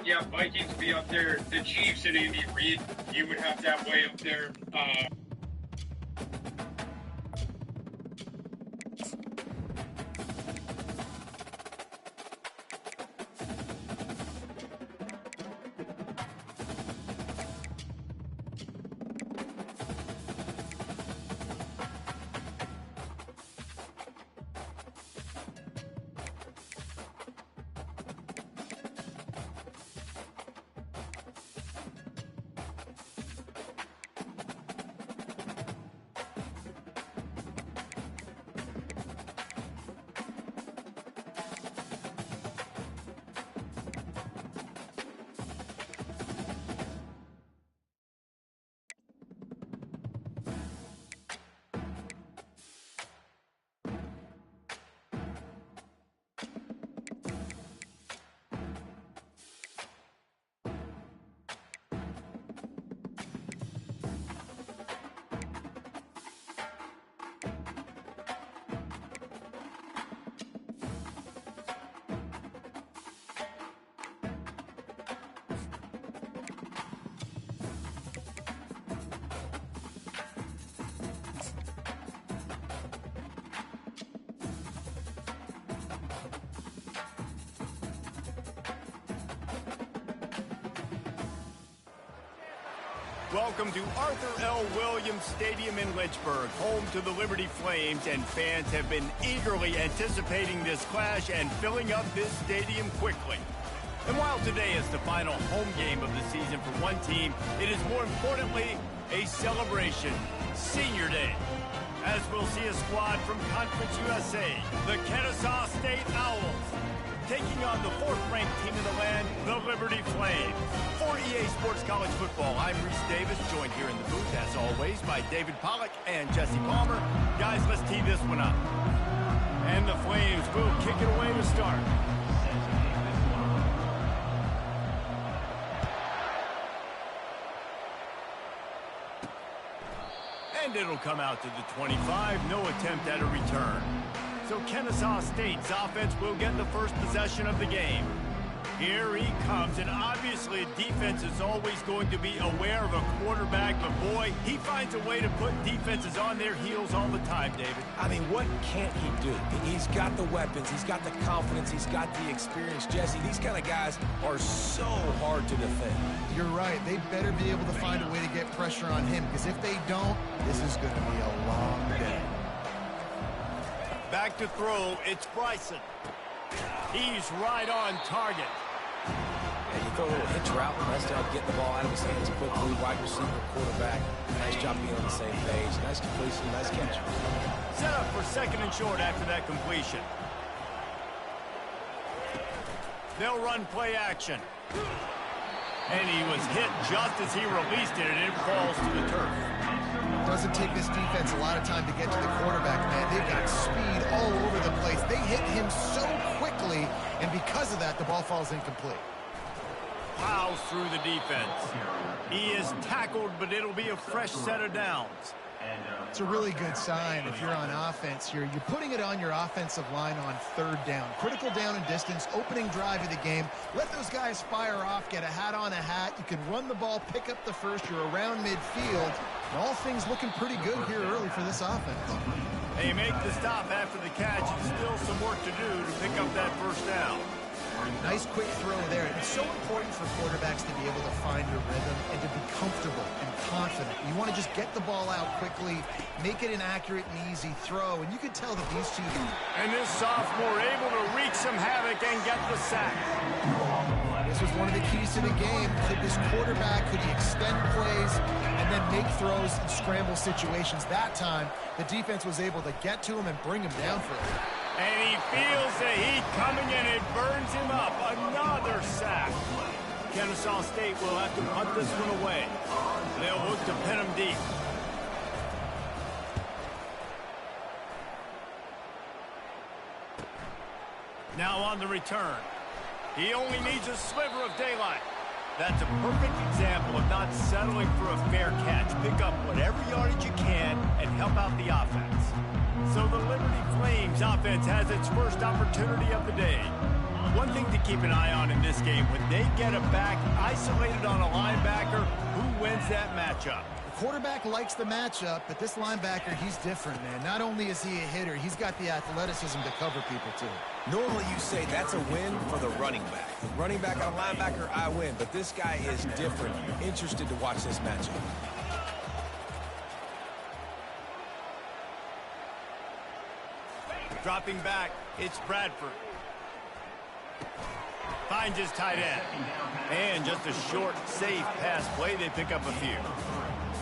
Yeah, Vikings be up there. The Chiefs and Andy Reid, you would have that way up there. Welcome to Arthur L. Williams Stadium in Lynchburg, home to the Liberty Flames, and fans have been eagerly anticipating this clash and filling up this stadium quickly. And while today is the final home game of the season for one team, it is more importantly a celebration, Senior Day, as we'll see a squad from Conference USA, the Kennesaw State Owls, taking on the fourth-ranked team in the land, the Liberty Flames. For EA Sports College Football, I'm Reese Davis, joined here in the booth, as always, by David Pollack and Jesse Palmer. Guys, let's tee this one up. And the Flames will kick it away to start. And it'll come out to the 25, no attempt at a return. So Kennesaw State's offense will get the first possession of the game. Here he comes, and obviously defense is always going to be aware of a quarterback, but boy, he finds a way to put defenses on their heels all the time, David. I mean, what can't he do? He's got the weapons, he's got the confidence, he's got the experience. Jesse, these kind of guys are so hard to defend. You're right. They better be able to find a way to get pressure on him, because if they don't, this is going to be a long day. Back to throw, it's Bryson. He's right on target. And you throw a little hitch route, nice job getting the ball out of his hands quickly, wide receiver, quarterback. Nice job being on the same page. Nice completion, nice catch. Set up for second and short after that completion. They'll run play action. And he was hit just as he released it, and it falls to the turf. Doesn't take this defense a lot of time to get to the quarterback, man. They've got speed all over the place. They hit him so quickly, and because of that, the ball falls incomplete. Plows through the defense. He is tackled, but it'll be a fresh set of downs. It's a really good sign if you're on offense here. You're putting it on your offensive line on third down. Critical down and distance, opening drive of the game. Let those guys fire off, get a hat on a hat. You can run the ball, pick up the first. You're around midfield. And all things looking pretty good here early for this offense. They make the stop after the catch, and still some work to do to pick up that first down. Nice quick throw there. It's so important for quarterbacks to be able to find your rhythm and to be comfortable and confident. You want to just get the ball out quickly, make it an accurate and easy throw, and you can tell that these two... And this sophomore able to wreak some havoc and get the sack. This was one of the keys to the game. Could this quarterback, could he extend plays and then make throws in scramble situations? That time, the defense was able to get to him and bring him down for it. And he feels the heat coming, and it burns him up. Another sack. Kennesaw State will have to punt this one away. They'll look to pin him deep. Now on the return. He only needs a sliver of daylight. That's a perfect example of not settling for a fair catch. Pick up whatever yardage you can and help out the offense. So the Liberty Flames offense has its first opportunity of the day. One thing to keep an eye on in this game, when they get a back isolated on a linebacker, who wins that matchup? The quarterback likes the matchup, but this linebacker, he's different, man. Not only is he a hitter, he's got the athleticism to cover people, too. Normally you say that's a win for the running back. The running back on a linebacker, I win. But this guy is different. Interested to watch this matchup. Dropping back, it's Bradford. Finds his tight end. And just a short, safe pass play. They pick up a few.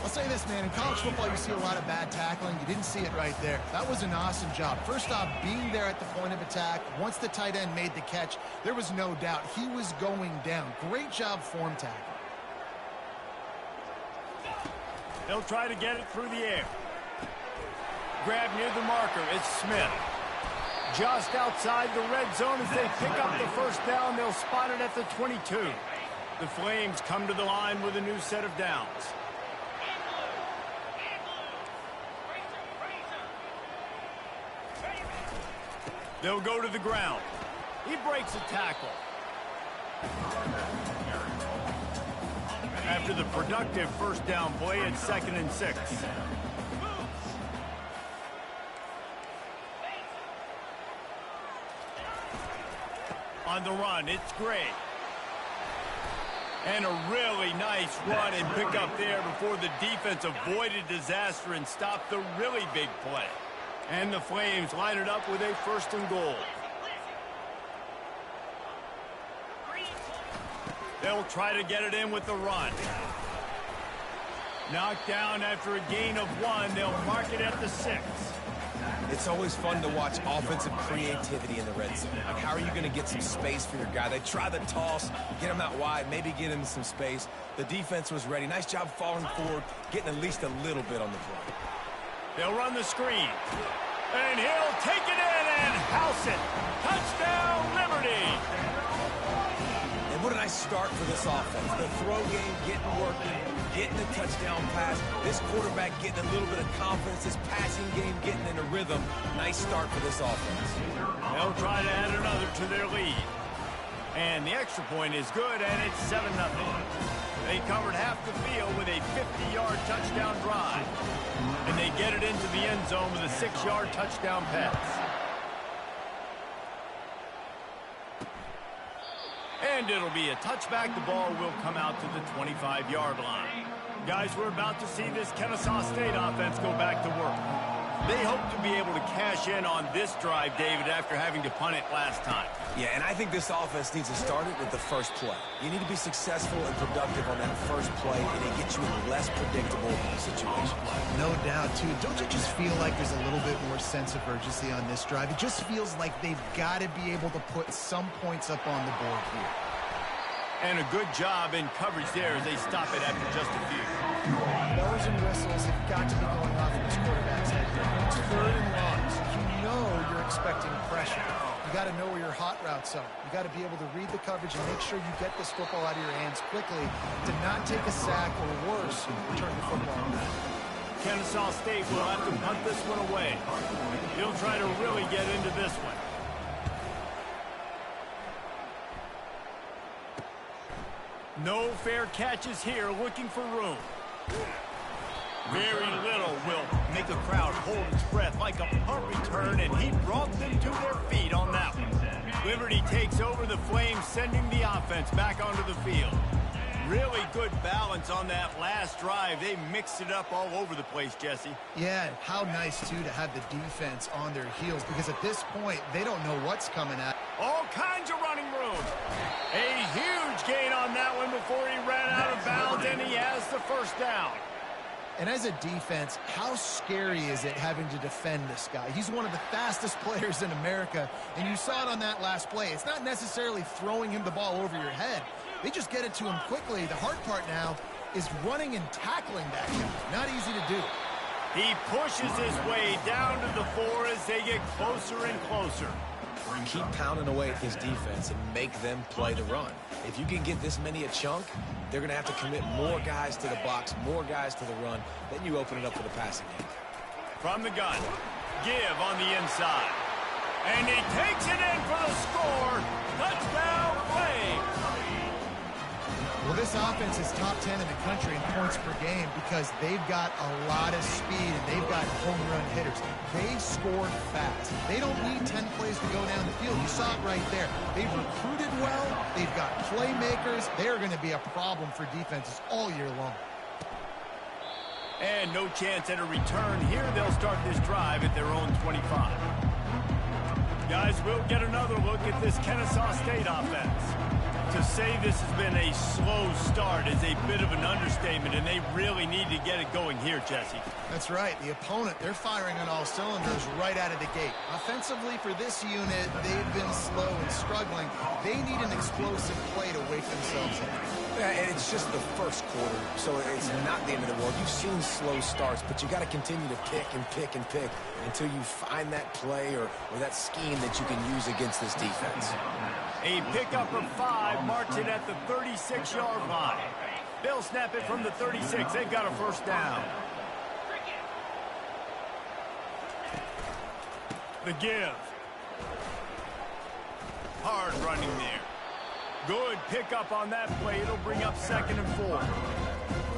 I'll say this, man. In college football, you see a lot of bad tackling. You didn't see it right there. That was an awesome job. First off, being there at the point of attack. Once the tight end made the catch, there was no doubt he was going down. Great job form tackle. They'll try to get it through the air. Grab near the marker. It's Smith. Just outside the red zone as they pick up the first down. They'll spot it at the 22. The Flames come to the line with a new set of downs. They'll go to the ground. He breaks a tackle. After the productive first down play, it's 2nd and 6. On the run, it's Gray. And a really nice run and pick up there before the defense avoided disaster and stopped the really big play. And the Flames line it up with a 1st and goal. They'll try to get it in with the run. Knocked down after a gain of 1. They'll mark it at the 6. It's always fun to watch offensive creativity in the red zone. Like, how are you going to get some space for your guy? They try the toss, get him out wide, maybe get him some space. The defense was ready. Nice job falling forward, getting at least a little bit on the play. They'll run the screen. And he'll take it in and house it. Touchdown, Liberty! And what a nice start for this offense. The throw game getting working, getting the touchdown pass. This quarterback getting a little bit of confidence. This passing game getting in a rhythm. Nice start for this offense. They'll try to add another to their lead. And the extra point is good, and it's 7-0. They covered half the field with a 50-yard touchdown drive. And they get it into the end zone with a 6-yard touchdown pass. And it'll be a touchback. The ball will come out to the 25-yard line. Guys, we're about to see this Kennesaw State offense go back to work. They hope to be able to cash in on this drive, David, after having to punt it last time. Yeah, and I think this offense needs to start it with the first play. You need to be successful and productive on that first play, and it gets you in less predictable situations. No doubt, too. Don't you just feel like there's a little bit more sense of urgency on this drive? It just feels like they've got to be able to put some points up on the board here. And a good job in coverage there as they stop it after just a few. Bells and whistles have got to be going off in this quarterback's head. It's 3rd and long, so you know you're expecting pressure. You got to know where your hot routes are. You got to be able to read the coverage and make sure you get this football out of your hands quickly to not take a sack or worse, return the football back. Kennesaw State will have to punt this one away. He'll try to really get into this one. No fair catches here, looking for room. Very little will make a crowd hold its breath like a punt return, and he brought them to their feet on that one. Liberty takes over the Flames, sending the offense back onto the field. Really good balance on that last drive. They mixed it up all over the place, Jesse. Yeah, how nice, too, to have the defense on their heels, because at this point, they don't know what's coming at. All kinds of running room. A huge gain on that one before he ran out of bounds, and he has the first down. And as a defense, how scary is it having to defend this guy? He's one of the fastest players in America, and you saw it on that last play. It's not necessarily throwing him the ball over your head. They just get it to him quickly. The hard part now is running and tackling that guy. Not easy to do. He pushes his way down to the 4 as they get closer and closer. Keep pounding away at this defense and make them play the run. If you can get this many a chunk, they're going to have to commit more guys to the box, more guys to the run. Then you open it up for the passing game. From the gun, give on the inside. And he takes it in for the score. Touchdown, Flames! Well, this offense is top 10 in the country in points per game because they've got a lot of speed and they've got home run hitters. They score fast. They don't need 10 plays to go down the field. You saw it right there. They've recruited well. They've got playmakers. They're going to be a problem for defenses all year long. And no chance at a return here. They'll start this drive at their own 25. Guys, we'll get another look at this Kennesaw State offense. To say this has been a slow start is a bit of an understatement, and they really need to get it going here, Jesse. That's right. The opponent, they're firing on all cylinders right out of the gate. Offensively, for this unit, they've been slow and struggling. They need an explosive play to wake themselves up. Yeah, and it's just the first quarter, so it's not the end of the world. You've seen slow starts, but you got to continue to pick and pick and pick until you find that play or that scheme that you can use against this defense. A pickup of 5 marks it at the 36-yard line. They'll snap it from the 36. They've got a first down. The give. Hard running there. Good pickup on that play. It'll bring up 2nd and 4.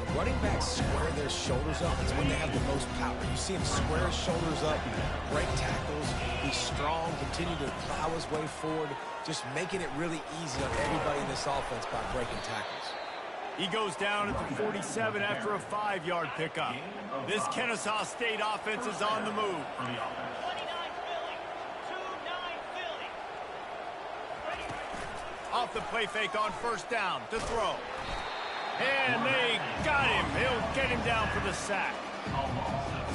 When running backs square their shoulders up, it's when they have the most power. You see him square his shoulders up, break tackles, be strong, continue to plow his way forward, just making it really easy on everybody in this offense by breaking tackles. He goes down at the 47 after a 5-yard pickup. This Kennesaw State offense is on the move. Off the play fake on first down to throw. And they got him. He'll get him down for the sack.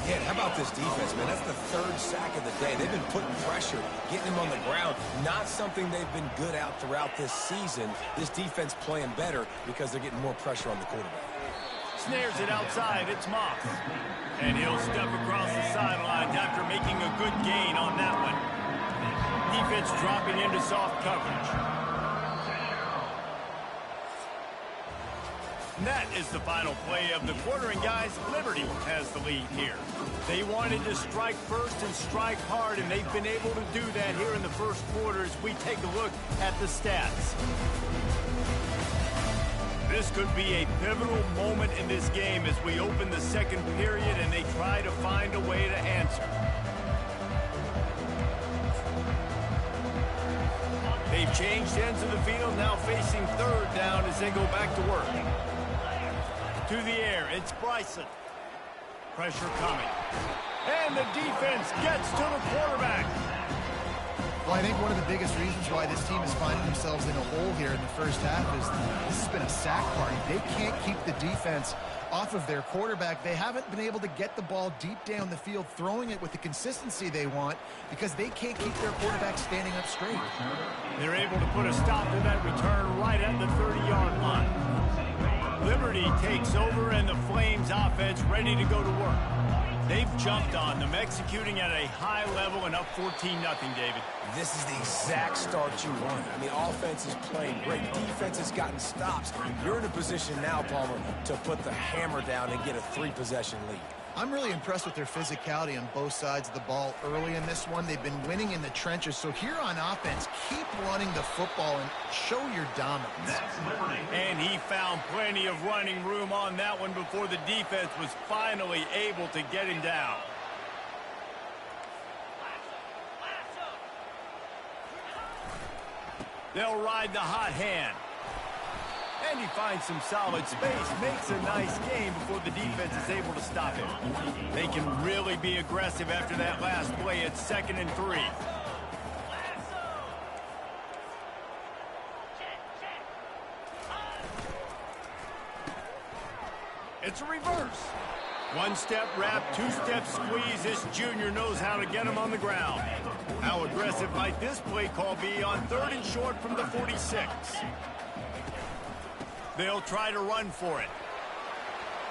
Yeah, how about this defense, man? That's the 3rd sack of the day. They've been putting pressure, getting him on the ground. Not something they've been good at throughout this season. This defense playing better because they're getting more pressure on the quarterback. Snares it outside. It's Moss. And he'll step across the sidelines after making a good gain on that one. Defense dropping into soft coverage. And that is the final play of the quarter, and guys, Liberty has the lead here. They wanted to strike first and strike hard, and they've been able to do that here in the first quarter as we take a look at the stats. This could be a pivotal moment in this game as we open the second period and they try to find a way to answer. They've changed ends of the field, now facing 3rd down as they go back to work. To the air, it's Bryson. Pressure coming. And the defense gets to the quarterback. Well, I think one of the biggest reasons why this team is finding themselves in a hole here in the first half is this has been a sack party. They can't keep the defense off of their quarterback. They haven't been able to get the ball deep down the field, throwing it with the consistency they want because they can't keep their quarterback standing up straight. They're able to put a stop to that return right at the 30-yard line. Liberty takes over and the Flames offense ready to go to work. They've jumped on them, executing at a high level and up 14-0, David. This is the exact start you want. I mean, offense is playing great. Defense has gotten stops. You're in a position now, Palmer, to put the hammer down and get a 3-possession lead. I'm really impressed with their physicality on both sides of the ball early in this one. They've been winning in the trenches. So here on offense, keep running the football and show your dominance. And he found plenty of running room on that one before the defense was finally able to get him down. They'll ride the hot hand. And he finds some solid space, makes a nice game before the defense is able to stop him. They can really be aggressive after that last play at 2nd and 3. It's a reverse. 1-step wrap, 2-step squeeze. This junior knows how to get him on the ground. How aggressive might this play call be on 3rd and short from the 46? They'll try to run for it.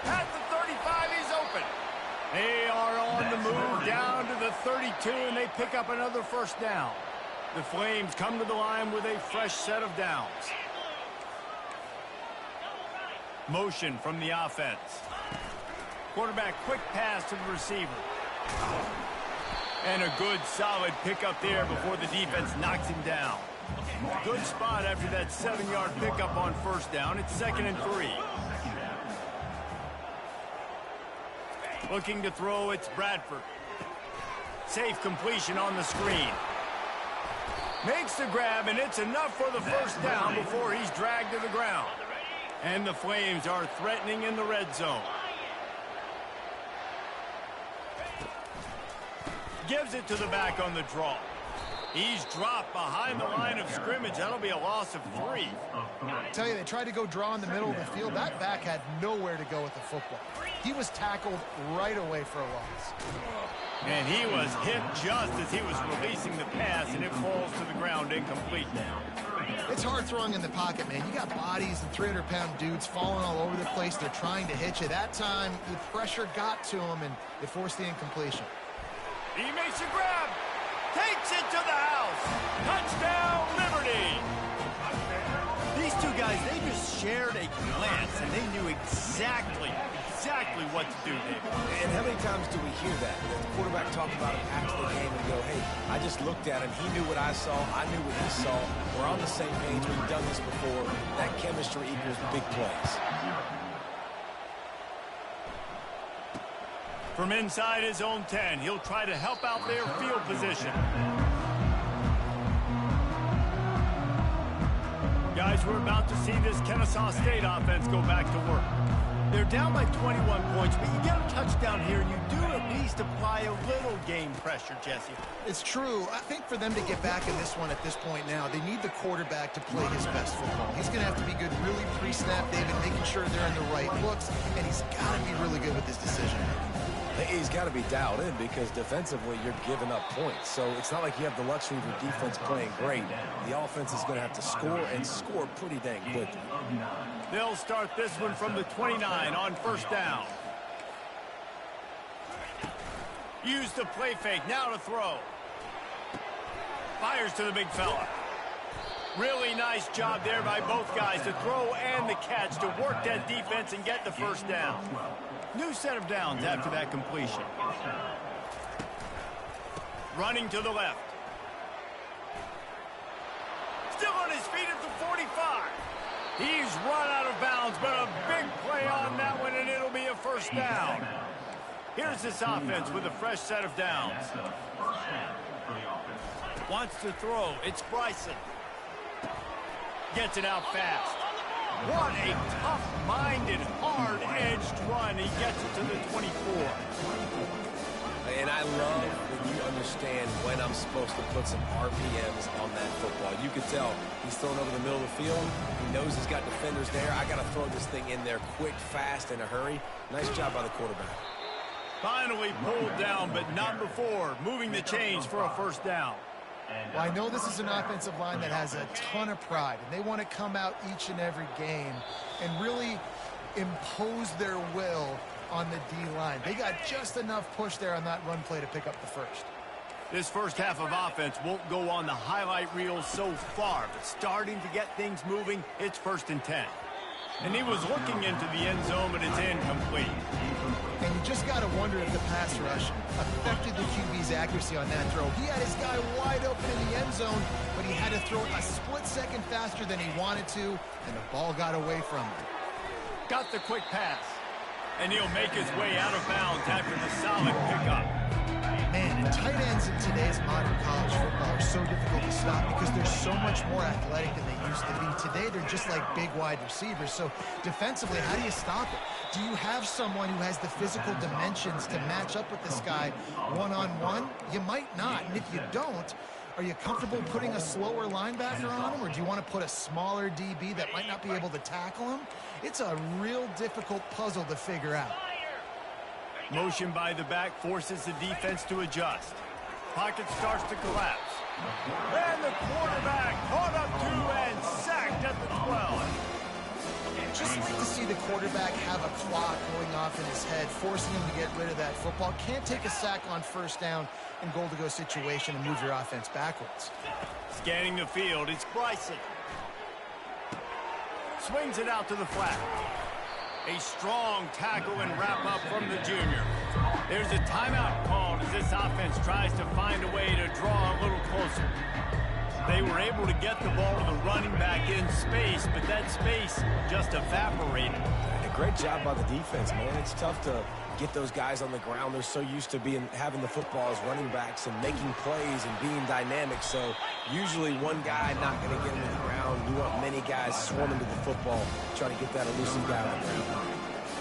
At the 35, he's open. They are on the move down to the 32, and they pick up another first down. The Flames come to the line with a fresh set of downs. Motion from the offense. Quarterback quick pass to the receiver. And a good solid pickup there before the defense knocks him down. Good spot after that 7-yard pickup on first down. It's 2nd and 3. Looking to throw, it's Bradford. Safe completion on the screen. Makes the grab, and it's enough for the first down before he's dragged to the ground. And the Flames are threatening in the red zone. Gives it to the back on the draw. He's dropped behind the line of scrimmage. That'll be a loss of 3. I tell you, they tried to go draw in the middle of the field. That back had nowhere to go with the football. He was tackled right away for a loss. And he was hit just as he was releasing the pass, and it falls to the ground incomplete. It's hard throwing in the pocket, man. You got bodies and 300-pound dudes falling all over the place. They're trying to hit you. That time, the pressure got to him, and it forced the incompletion. He makes a grab. Takes it to the house. Touchdown, Liberty. These two guys, they just shared a glance, and they knew exactly what to do, David. And how many times do we hear that? The quarterback talk about him after the game and go, hey, I just looked at him. He knew what I saw. I knew what he saw. We're on the same page. We've done this before. That chemistry equals big plays. From inside his own 10, he'll try to help out their field position. Guys, we're about to see this Kennesaw State offense go back to work. They're down by 21 points, but you get a touchdown here, and you do at least apply a little game pressure, Jesse. It's true. I think for them to get back in this one at this point now, they need the quarterback to play his best football. He's going to have to be good really pre-snap, David, making sure they're in the right looks, and he's got to be really good with his decision. He's got to be dialed in because defensively you're giving up points. So it's not like you have the luxury of your defense playing great. The offense is going to have to score and score pretty dang quickly. They'll start this one from the 29 on first down. Use the play fake, now to throw. Fires to the big fella. Really nice job there by both guys to throw and the catch to work that defense and get the first down. New set of downs after that completion. Running to the left. Still on his feet at the 45. He's run out of bounds, but a big play on that one, and it'll be a first down. Here's this offense with a fresh set of downs. Wants to throw. It's Bryson. Gets it out fast. What a tough-minded, hard-edged run. He gets it to the 24. And I love when you understand when I'm supposed to put some RPMs on that football. You can tell he's thrown over the middle of the field. He knows he's got defenders there. I got to throw this thing in there quick, fast, in a hurry. Nice job by the quarterback. Finally pulled down, but not before. Moving the chains for a first down. Well, I know this is an offensive line that has a ton of pride, and they want to come out each and every game and really impose their will on the D-line. They got just enough push there on that run play to pick up the first. This first half of offense won't go on the highlight reel so far, but starting to get things moving, it's 1st and 10. And he was looking into the end zone, but it's incomplete. And you just got to wonder if the pass rush affected the QB's accuracy on that throw. He had his guy wide open in the end zone, but he had to throw it a split second faster than he wanted to, and the ball got away from him. Got the quick pass. And he'll make his way out of bounds after the solid pickup. Man, and tight ends in today's modern college football are so difficult to stop because they're so much more athletic than they used to be. Today, they're just like big wide receivers. So defensively, how do you stop it? Do you have someone who has the physical dimensions to match up with this guy one-on-one? You might not. And if you don't, are you comfortable putting a slower linebacker on him, or do you want to put a smaller DB that might not be able to tackle him? It's a real difficult puzzle to figure out. Motion by the back forces the defense to adjust. Pocket starts to collapse. And the quarterback caught up to and sacked at the 12. Just like to see the quarterback have a clock going off in his head, forcing him to get rid of that football. Can't take a sack on first down in goal-to-go situation and move your offense backwards. Scanning the field, it's Bryson. Swings it out to the flat. A strong tackle and wrap-up from the junior. There's a timeout called as this offense tries to find a way to draw a little closer. They were able to get the ball to the running back in space, but that space just evaporated. And a great job by the defense, man. It's tough to get those guys on the ground. They're so used to having the football as running backs and making plays and being dynamic. So usually one guy not going to get him to the ground. You want many guys swarming to the football, try to get that elusive guy on the ground.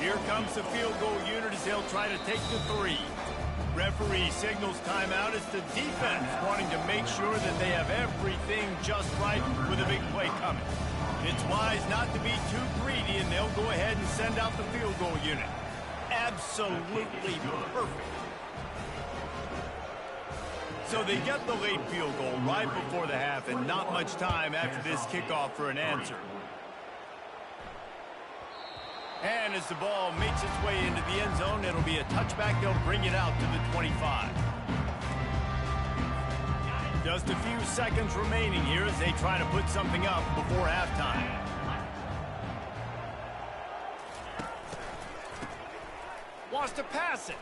Here comes the field goal unit as they'll try to take the 3. Referee signals timeout as the defense wanting to make sure that they have everything just right with a big play coming. It's wise not to be too greedy, and they'll go ahead and send out the field goal unit. Absolutely perfect. So they get the late field goal right before the half, and not much time after this kickoff for an answer. And as the ball makes its way into the end zone, it'll be a touchback. They'll bring it out to the 25. Just a few seconds remaining here as they try to put something up before halftime. Wants to pass it.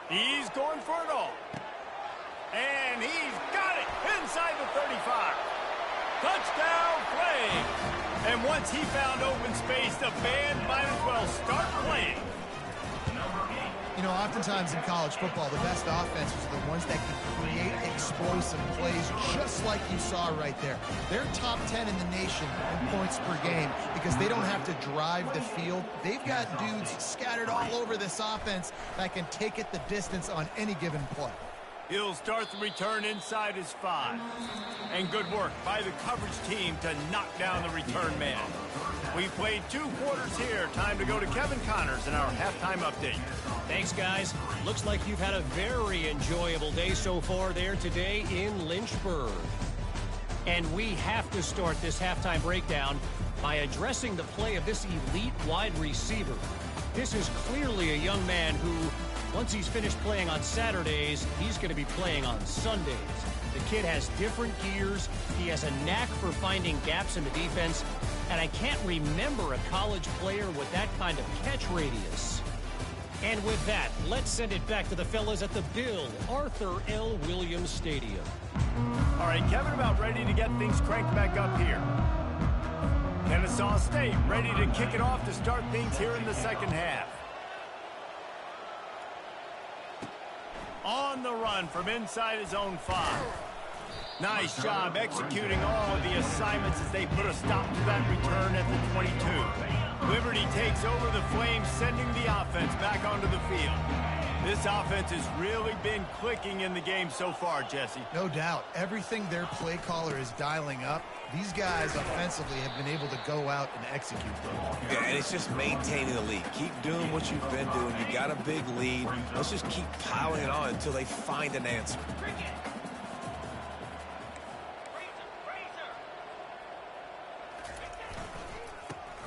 He's going for it all. And he's got it inside the 35. Touchdown Flames. And once he found open space, the band might as well start playing. You know, oftentimes in college football, the best offenses are the ones that can create explosive plays, just like you saw right there. They're top 10 in the nation in points per game because they don't have to drive the field. They've got dudes scattered all over this offense that can take it the distance on any given play. He'll start the return inside his 5. And good work by the coverage team to knock down the return man. We played 2 quarters here. Time to go to Kevin Connors in our halftime update. Thanks, guys. Looks like you've had a very enjoyable day so far there today in Lynchburg. And we have to start this halftime breakdown by addressing the play of this elite wide receiver. This is clearly a young man who, once he's finished playing on Saturdays, he's going to be playing on Sundays. The kid has different gears. He has a knack for finding gaps in the defense. And I can't remember a college player with that kind of catch radius. And with that, let's send it back to the fellas at the Bill Arthur L. Williams Stadium. All right, Kevin, about ready to get things cranked back up here. Kennesaw State ready to kick it off to start things here in the second half. On the run from inside his own 5. Nice job executing all of the assignments as they put a stop to that return at the 22. Liberty takes over the Flames, sending the offense back onto the field. This offense has really been clicking in the game so far, Jesse. No doubt. Everything their play caller is dialing up, these guys offensively have been able to go out and execute. Yeah, and it's just maintaining the lead. Keep doing what you've been doing. You got a big lead. Let's just keep piling it on until they find an answer.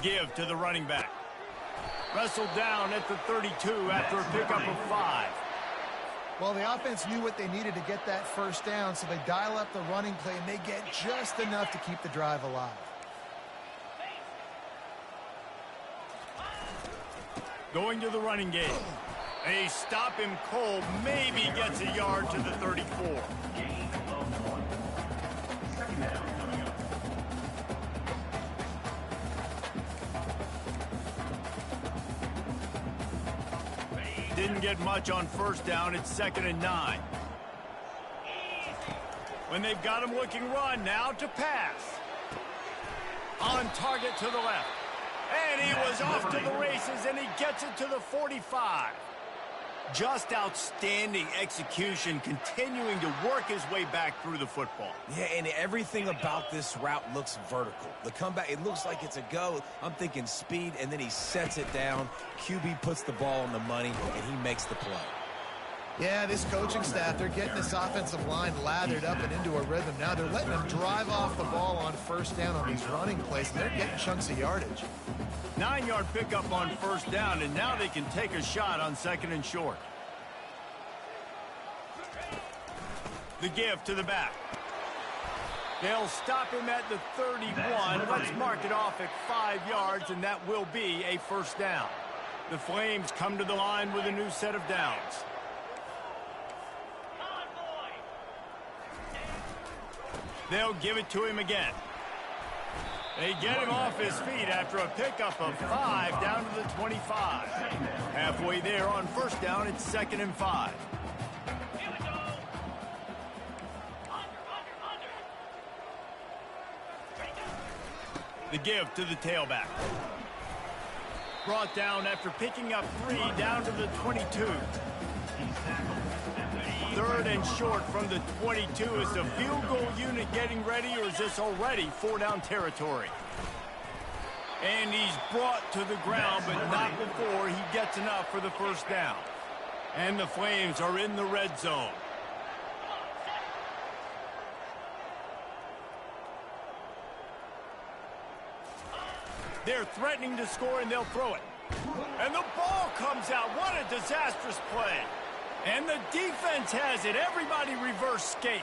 Give to the running back. Wrestled down at the 32 after a pickup of 5. Well, the offense knew what they needed to get that first down, so they dial up the running play, and they get just enough to keep the drive alive. Going to the running game. They stop him cold, maybe gets a yard to the 34. Didn't get much on first down. It's 2nd and 9. When they've got him looking run, now to pass. On target to the left. And he was off to the races, and he gets it to the 45. Just outstanding execution, continuing to work his way back through the football. Yeah, and everything about this route looks vertical. The comeback, it looks like it's a go. I'm thinking speed, and then he sets it down. QB puts the ball on the money, and he makes the play. Yeah, this coaching staff, they're getting this offensive line lathered up and into a rhythm. Now they're letting them drive off the ball on first down on these running plays, and they're getting chunks of yardage. 9-yard pickup on first down, and now they can take a shot on 2nd and short. The give to the back. They'll stop him at the 31. Let's mark it off at 5 yards, and that will be a first down. The Flames come to the line with a new set of downs. They'll give it to him again. They get him off his feet after a pickup of 5 down to the 25. Halfway there on first down, it's 2nd and 5. The give to the tailback. Brought down after picking up 3 down to the 22. 3rd and short from the 22. Is the field goal unit getting ready, or is this already 4-down territory? And he's brought to the ground, but not before he gets enough for the first down. And the Flames are in the red zone. They're threatening to score, and they'll throw it. And the ball comes out. What a disastrous play. And the defense has it. Everybody reverse skate.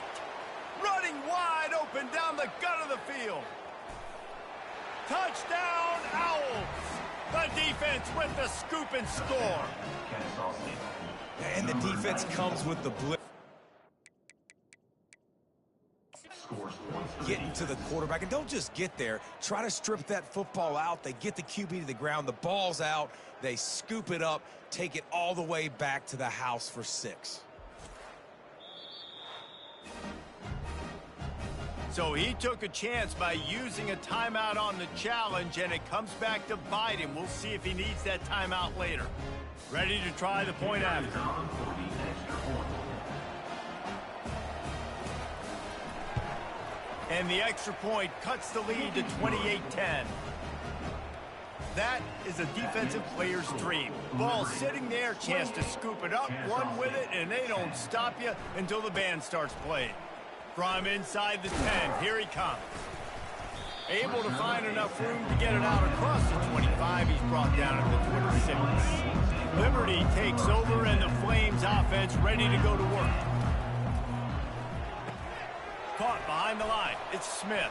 Running wide open down the gut of the field. Touchdown, Owls. The defense with the scoop and score. And the defense comes with the blitz. Getting to the quarterback, and don't just get there. Try to strip that football out. They get the QB to the ground. The ball's out. They scoop it up, take it all the way back to the house for 6. So he took a chance by using a timeout on the challenge, and it comes back to bite him. We'll see if he needs that timeout later. Ready to try the point after. And the extra point cuts the lead to 28-10. That is a defensive player's dream. Ball sitting there, chance to scoop it up, run with it, and they don't stop you until the band starts playing. From inside the 10, here he comes. Able to find enough room to get it out across the 25. He's brought down at the 26. Liberty takes over, and the Flames offense ready to go to work. Caught behind the line. It's Smith.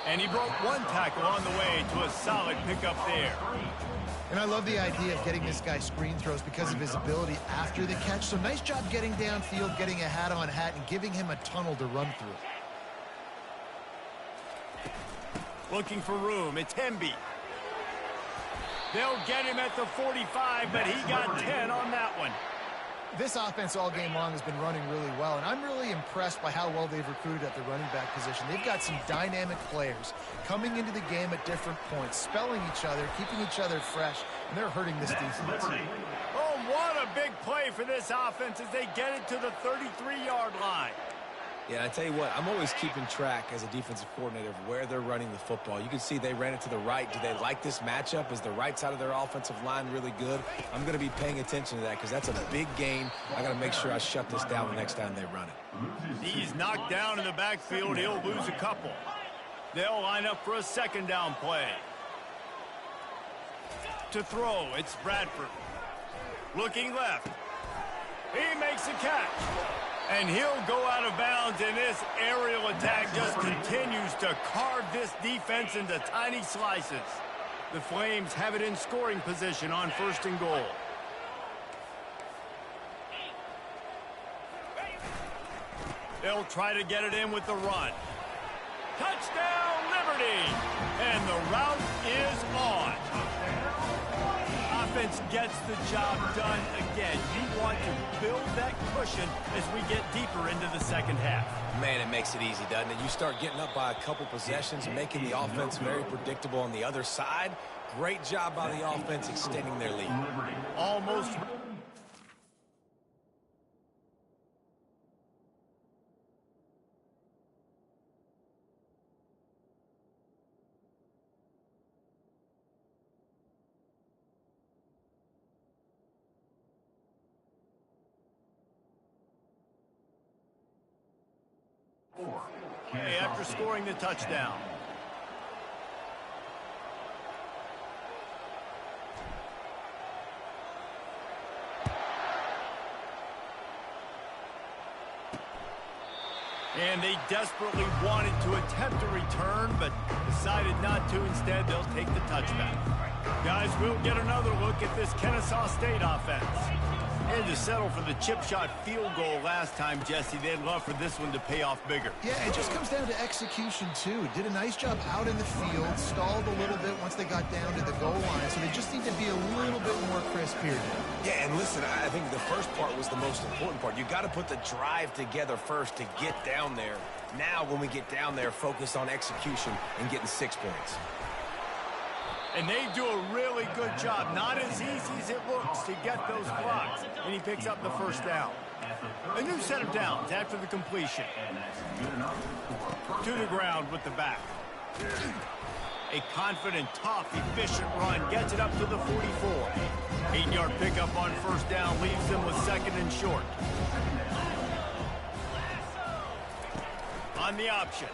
And he broke one tackle on the way to a solid pickup there. And I love the idea of getting this guy screen throws because of his ability after the catch. So nice job getting downfield, getting a hat-on-hat, and giving him a tunnel to run through. Looking for room. It's Hemby. They'll get him at the 45, but he got 10 on that one. This offense all game long has been running really well, and I'm really impressed by how well they've recruited at the running back position. They've got some dynamic players coming into the game at different points, spelling each other, keeping each other fresh, and they're hurting this defense. Oh, what a big play for this offense as they get it to the 33-yard line. Yeah, I tell you what, I'm always keeping track as a defensive coordinator of where they're running the football. You can see they ran it to the right. Do they like this matchup? Is the right side of their offensive line really good? I'm going to be paying attention to that because that's a big gain. I got to make sure I shut this down the next time they run it. He's knocked down in the backfield. He'll lose a couple. They'll line up for a 2nd down play. To throw, it's Bradford. Looking left. He makes a catch. And he'll go out of bounds, and this aerial attack just continues to carve this defense into tiny slices. The Flames have it in scoring position on 1st and goal. They'll try to get it in with the run. Touchdown, Liberty! And the route is on. Offense gets the job done again. You want to build that cushion as we get deeper into the 2nd half. Man, it makes it easy, doesn't it? You start getting up by a couple possessions, making the offense very predictable on the other side. Great job by the offense extending their lead. Almost. After scoring the touchdown. And they desperately wanted to attempt a return, but decided not to. Instead, they'll take the touchback. Guys, we'll get another look at this Kennesaw State offense. And to settle for the chip shot field goal last time, Jesse, they'd love for this one to pay off bigger. Yeah, it just comes down to execution, too. Did a nice job out in the field, stalled a little bit once they got down to the goal line, so they just need to be a little bit more crisp here. Yeah, and listen, I think the first part was the most important part. You got to put the drive together first to get down there. Now, when we get down there, focus on execution and getting 6 points. And they do a really good job. Not as easy as it looks to get those blocks. And he picks up the first down. A new set of downs after the completion. To the ground with the back. A confident, tough, efficient run gets it up to the 44. 8-yard pickup on first down leaves them with 2nd and short. On the option.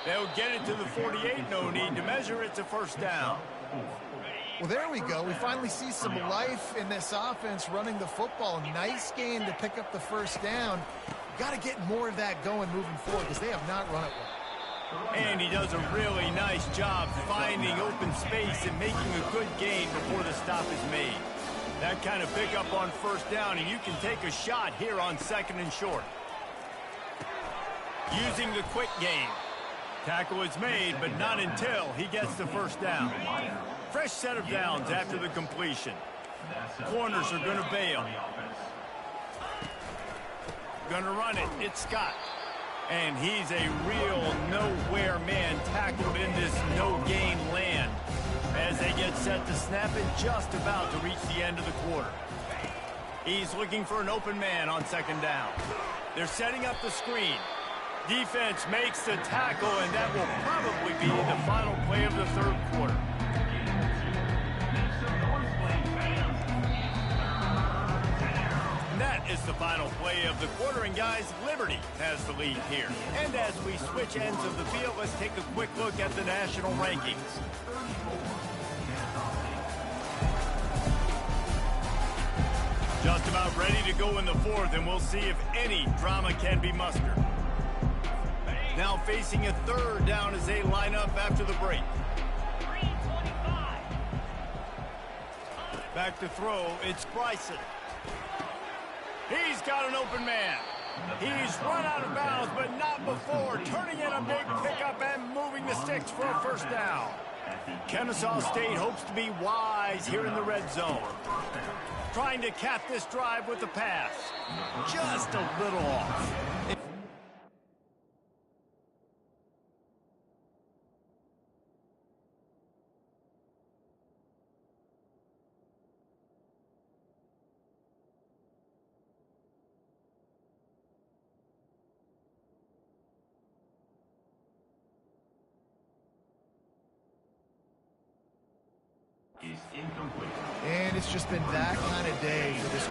They'll get it to the 48. No need to measure. It's a first down. Well, there we go. We finally see some life in this offense running the football. Nice game to pick up the first down. Got to get more of that going moving forward because they have not run it well. And he does a really nice job finding open space and making a good gain before the stop is made. That kind of pickup on first down, and you can take a shot here on 2nd and short. Using the quick game. Tackle is made, but not until he gets the first down. Fresh set of downs after the completion. Corners are going to bail. Going to run it. It's Scott. And he's a real nowhere man tackled in this no-gain land as they get set to snap it, just about to reach the end of the quarter. He's looking for an open man on 2nd down. They're setting up the screen. Defense makes the tackle, and that will probably be the final play of the 3rd quarter. And that is the final play of the quarter, and guys, Liberty has the lead here. And as we switch ends of the field, let's take a quick look at the national rankings. Just about ready to go in the 4th, and we'll see if any drama can be mustered. Now facing a 3rd down as they line up after the break. Back to throw, it's Bryson. He's got an open man. He's run out of bounds, but not before turning in a big pickup and moving the sticks for a first down. Kennesaw State hopes to be wise here in the red zone. Trying to cap this drive with the pass. Just a little off. Is incomplete. And it's just been that kind of day for this.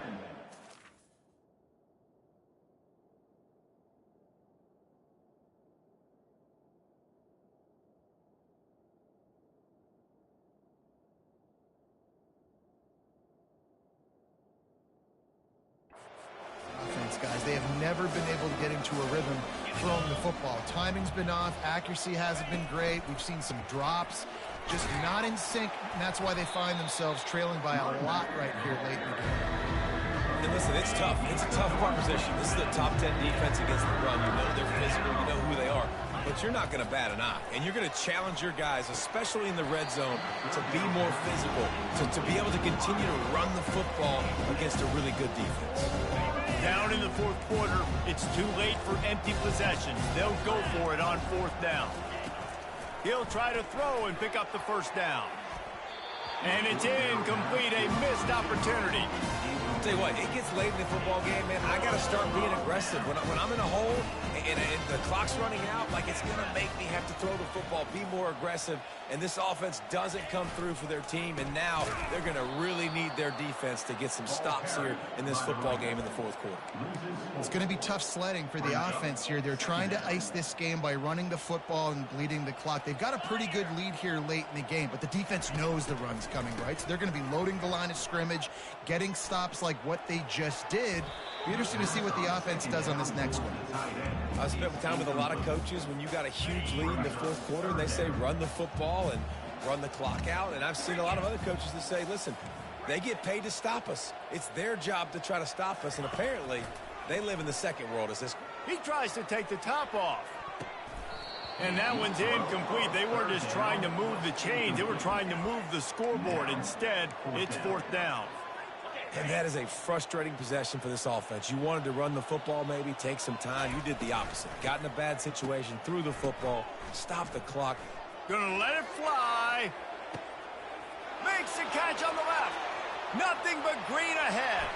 Offense, guys, they have never been able to get into a rhythm throwing the football. Timing's been off. Accuracy hasn't been great. We've seen some drops. Just not in sync, and that's why they find themselves trailing by a lot right here late in the game. And listen, it's tough. It's a tough proposition. This is the top 10 defense against the run. You know they're physical. You know who they are. But you're not going to bat an eye. And you're going to challenge your guys, especially in the red zone, to be more physical, to be able to continue to run the football against a really good defense. Down in the 4th quarter, it's too late for empty possessions. They'll go for it on 4th down. He'll try to throw and pick up the first down. And it's incomplete, a missed opportunity. I'll tell you what, it gets late in the football game, man. I got to start being aggressive. When I'm in a hole and the clock's running out, like, it's going to make me have to throw the football, be more aggressive. And this offense doesn't come through for their team, and now they're going to really need their defense to get some stops here in this football game in the 4th quarter. It's going to be tough sledding for the offense here. They're trying to ice this game by running the football and bleeding the clock. They've got a pretty good lead here late in the game, but the defense knows the run's coming, right? So they're going to be loading the line of scrimmage, getting stops like what they just did. Be interesting to see what the offense does on this next one. I've spent time with a lot of coaches when you got a huge lead in the 4th quarter, and they say run the football and run the clock out. And I've seen a lot of other coaches that say, listen, They get paid to stop us. It's their job to try to stop us, and apparently they live in the second world. He tries to take the top off. And that one's incomplete. They weren't just trying to move the chains. They were trying to move the scoreboard. Instead, it's fourth down. And that is a frustrating possession for this offense. You wanted to run the football, maybe take some time. You did the opposite. Got in a bad situation, threw the football, stopped the clock. Gonna let it fly. Makes the catch on the left. Nothing but green ahead.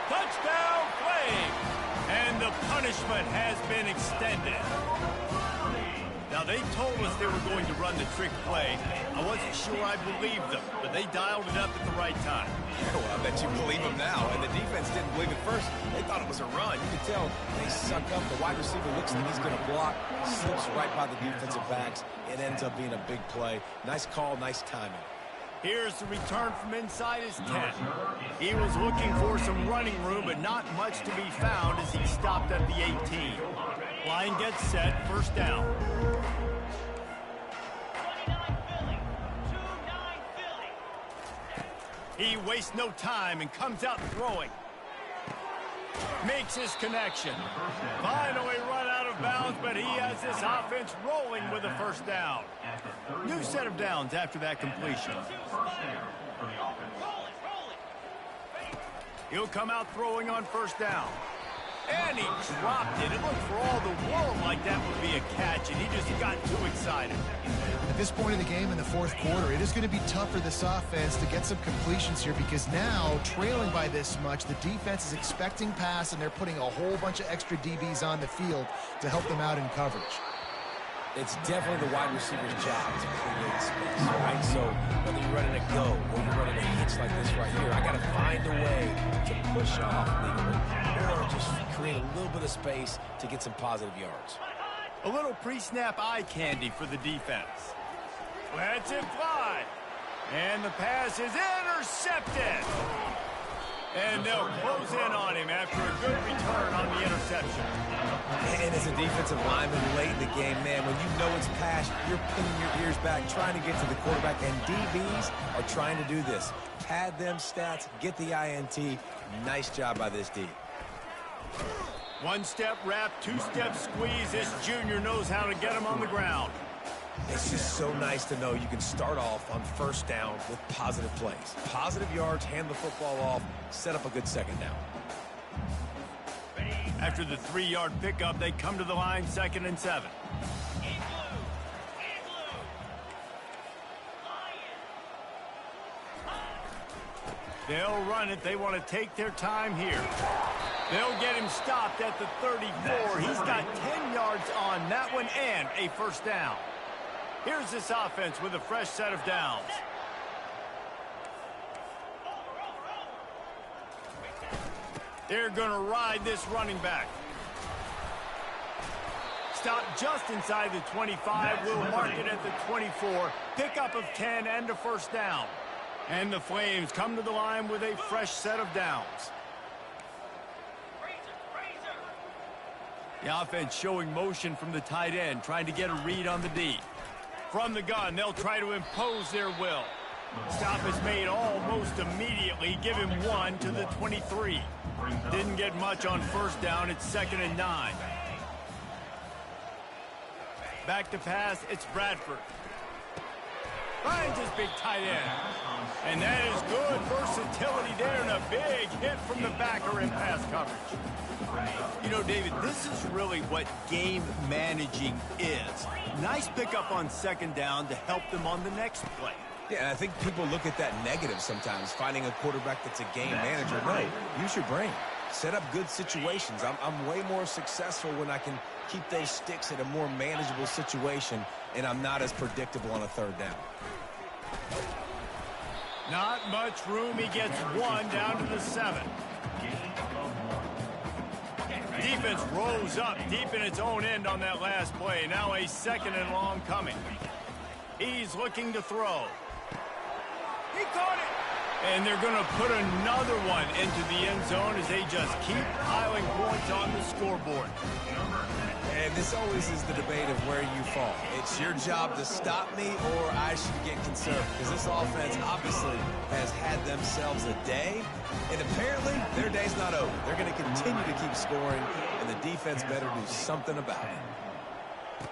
Touchdown, Flames. And the punishment has been extended. Now, they told us they were going to run the trick play. I wasn't sure I believed them, but they dialed it up at the right time. Well, I bet you believe them now. And the defense didn't believe it first. They thought it was a run. You could tell they suck up. The wide receiver looks like he's going to block, slips right by the defensive backs. It ends up being a big play. Nice call, nice timing. Here's the return from inside his 10. He was looking for some running room, but not much to be found as he stopped at the 18. Line gets set, first down. He wastes no time and comes out throwing. Makes his connection. Finally run out of bounds, but he has this offense rolling with a first down. New set of downs after that completion. He'll come out throwing on first down. And he dropped it. It looked for all the world like that would be a catch, and he just got too excited. At this point in the game in the fourth quarter, it is going to be tough for this offense to get some completions here because now, trailing by this much, the defense is expecting pass, and they're putting a whole bunch of extra DBs on the field to help them out in coverage. It's definitely the wide receiver's job to create space, right? So whether you're running a go or you're running a hitch like this right here, I got to find a way to push off legally or just create a little bit of space to get some positive yards. A little pre-snap eye candy for the defense. Lets it fly. And the pass is intercepted. And they'll close in on him after a good return on the interception. And as a defensive lineman late in the game, man, when you know it's past, you're pinning your ears back, trying to get to the quarterback, and DBs are trying to do this. Pad them stats, get the INT. Nice job by this D. One-step wrap, two-step squeeze. This junior knows how to get him on the ground. It's just so nice to know you can start off on first down with positive plays. Positive yards, hand the football off, set up a good second down. After the 3-yard pickup, they come to the line, 2nd and 7. They'll run it. They want to take their time here. They'll get him stopped at the 34. He's got 10 yards on that one and a first down. Here's this offense with a fresh set of downs. They're going to ride this running back. Stop just inside the 25. We'll mark it at the 24. Pickup of 10 and a first down. And the Flames come to the line with a fresh set of downs. The offense showing motion from the tight end, trying to get a read on the D. From the gun, they'll try to impose their will. Stop is made almost immediately. Give him 1 to the 23. Didn't get much on first down. It's 2nd and 9. Back to pass. It's Bradford. Finds his big tight end. And that is good versatility there and a big hit from the backer in pass coverage. You know, David, this is really what game managing is. Nice pickup on 2nd down to help them on the next play. Yeah, and I think people look at that negative sometimes, finding a quarterback that's a game manager. No, use your brain. Set up good situations. I'm way more successful when I can keep those sticks in a more manageable situation, and I'm not as predictable on a 3rd down. Not much room. He gets 1 down to the 7. Defense rose up deep in its own end on that last play. Now a 2nd and long coming. He's looking to throw. He caught it. And they're going to put another one into the end zone as they just keep piling points on the scoreboard. And this always is the debate of where you fall. It's your job to stop me or I should get concerned, because this offense obviously has had themselves a day, and apparently their day's not over. They're going to continue to keep scoring, and the defense better do something about it.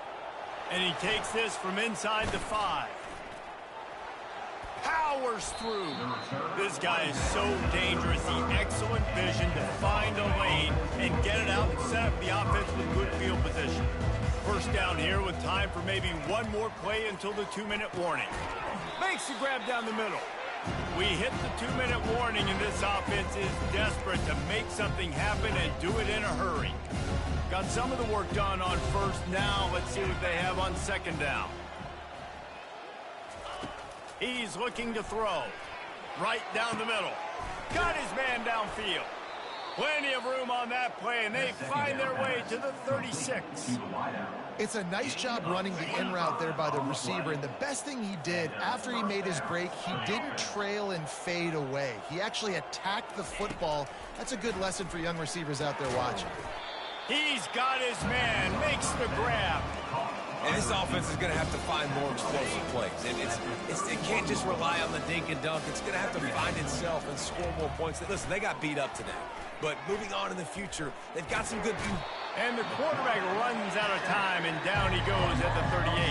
And he takes this from inside the 5. Powers through. This guy is so dangerous. The excellent vision to find a lane and get it out and set up the offense with good field position. First down here with time for maybe one more play until the 2-minute warning. Makes the grab down the middle. We hit the 2-minute warning, and this offense is desperate to make something happen and do it in a hurry. Got some of the work done on first. Now let's see what they have on second down. He's looking to throw. Right down the middle. Got his man downfield. Plenty of room on that play, and they find their way to the 36. It's a nice job running the in route there by the receiver, and the best thing he did after he made his break, he didn't trail and fade away. He actually attacked the football. That's a good lesson for young receivers out there watching. He's got his man, makes the grab. And this offense is going to have to find more explosive plays. And it can't just rely on the dink and dunk. It's going to have to find itself and score more points. Listen, they got beat up today. But moving on in the future, they've got some good... And the quarterback runs out of time, and down he goes at the 38.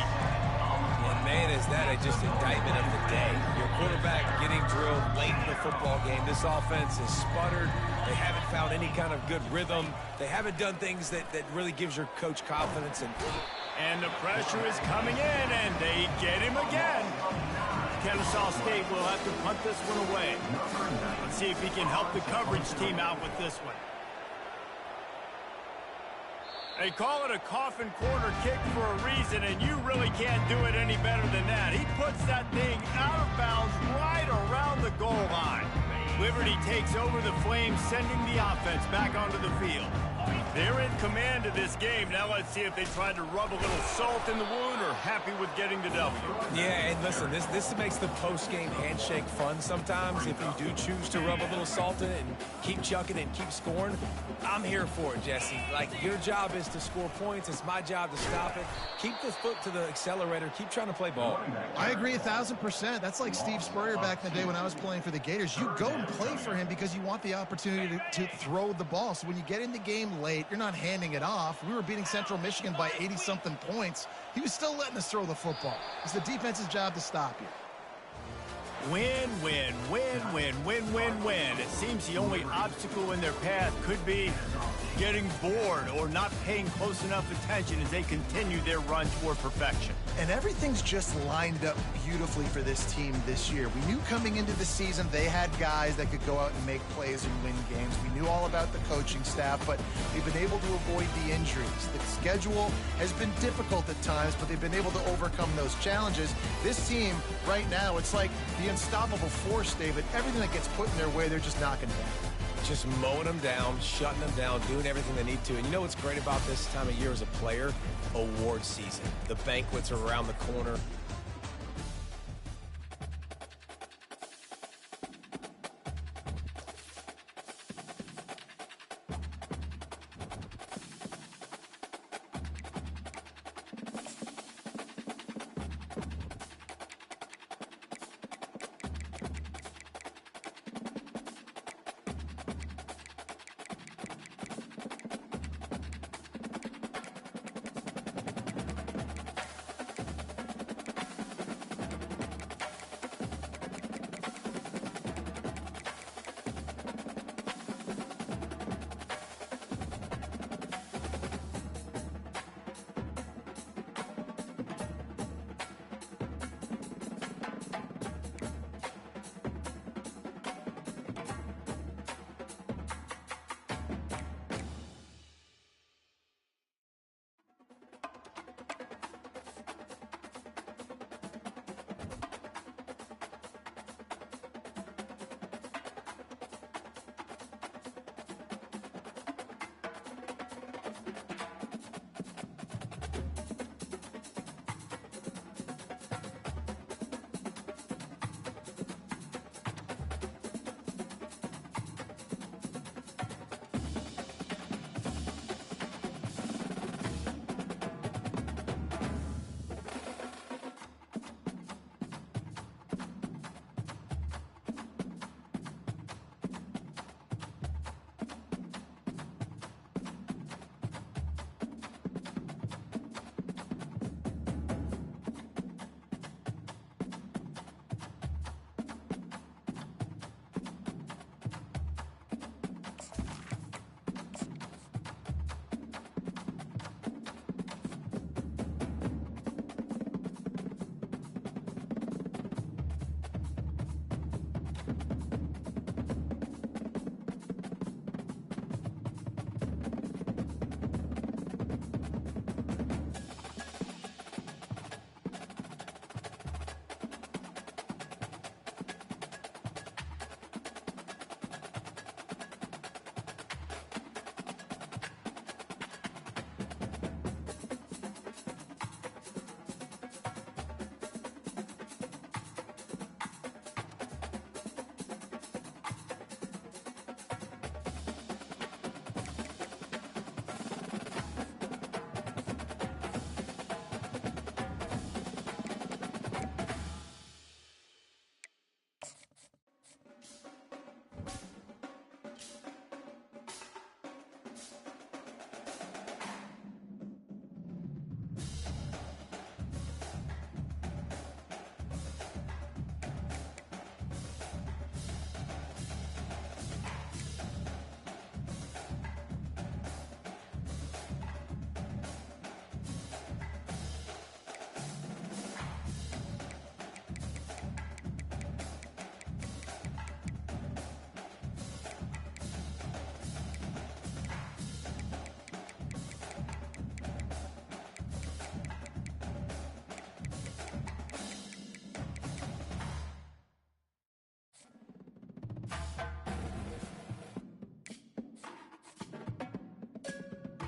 And man, is that just indictment of the day. Your quarterback getting drilled late in the football game. This offense is sputtered. They haven't found any kind of good rhythm. They haven't done things that really gives your coach confidence. And the pressure is coming in, and they get him again. Kennesaw State will have to punt this one away. Let's see if he can help the coverage team out with this one. They call it a coffin corner kick for a reason, and you really can't do it any better than that. He puts that thing out of bounds right around the goal line. Liberty takes over the Flames, sending the offense back onto the field. They're in command of this game. Now let's see if they try to rub a little salt in the wound or happy with getting the W. Yeah, and listen, this makes the post-game handshake fun sometimes. If you do choose to rub a little salt in it and keep chucking and keep scoring, I'm here for it, Jesse. Like, your job is to score points. It's my job to stop it. Keep the foot to the accelerator. Keep trying to play ball. I agree 1,000%. That's like Steve Spurrier back in the day when I was playing for the Gators. You go and play for him because you want the opportunity to throw the ball. So when you get in the game late, you're not handing it off. We were beating Central Michigan by 80-something points. He was still letting us throw the football. It's the defense's job to stop you. Win, win, win, win, win, win, win. It seems the only obstacle in their path could be getting bored or not paying close enough attention as they continue their run toward perfection. And everything's just lined up beautifully for this team this year. We knew coming into the season they had guys that could go out and make plays and win games. We knew all about the coaching staff, but they've been able to avoid the injuries. The schedule has been difficult at times, but they've been able to overcome those challenges. This team, right now, it's like the unstoppable force, David. Everything that gets put in their way, they're just knocking down. Just mowing them down, shutting them down, doing everything they need to. And you know what's great about this time of year as a player? Award season. The banquets are around the corner.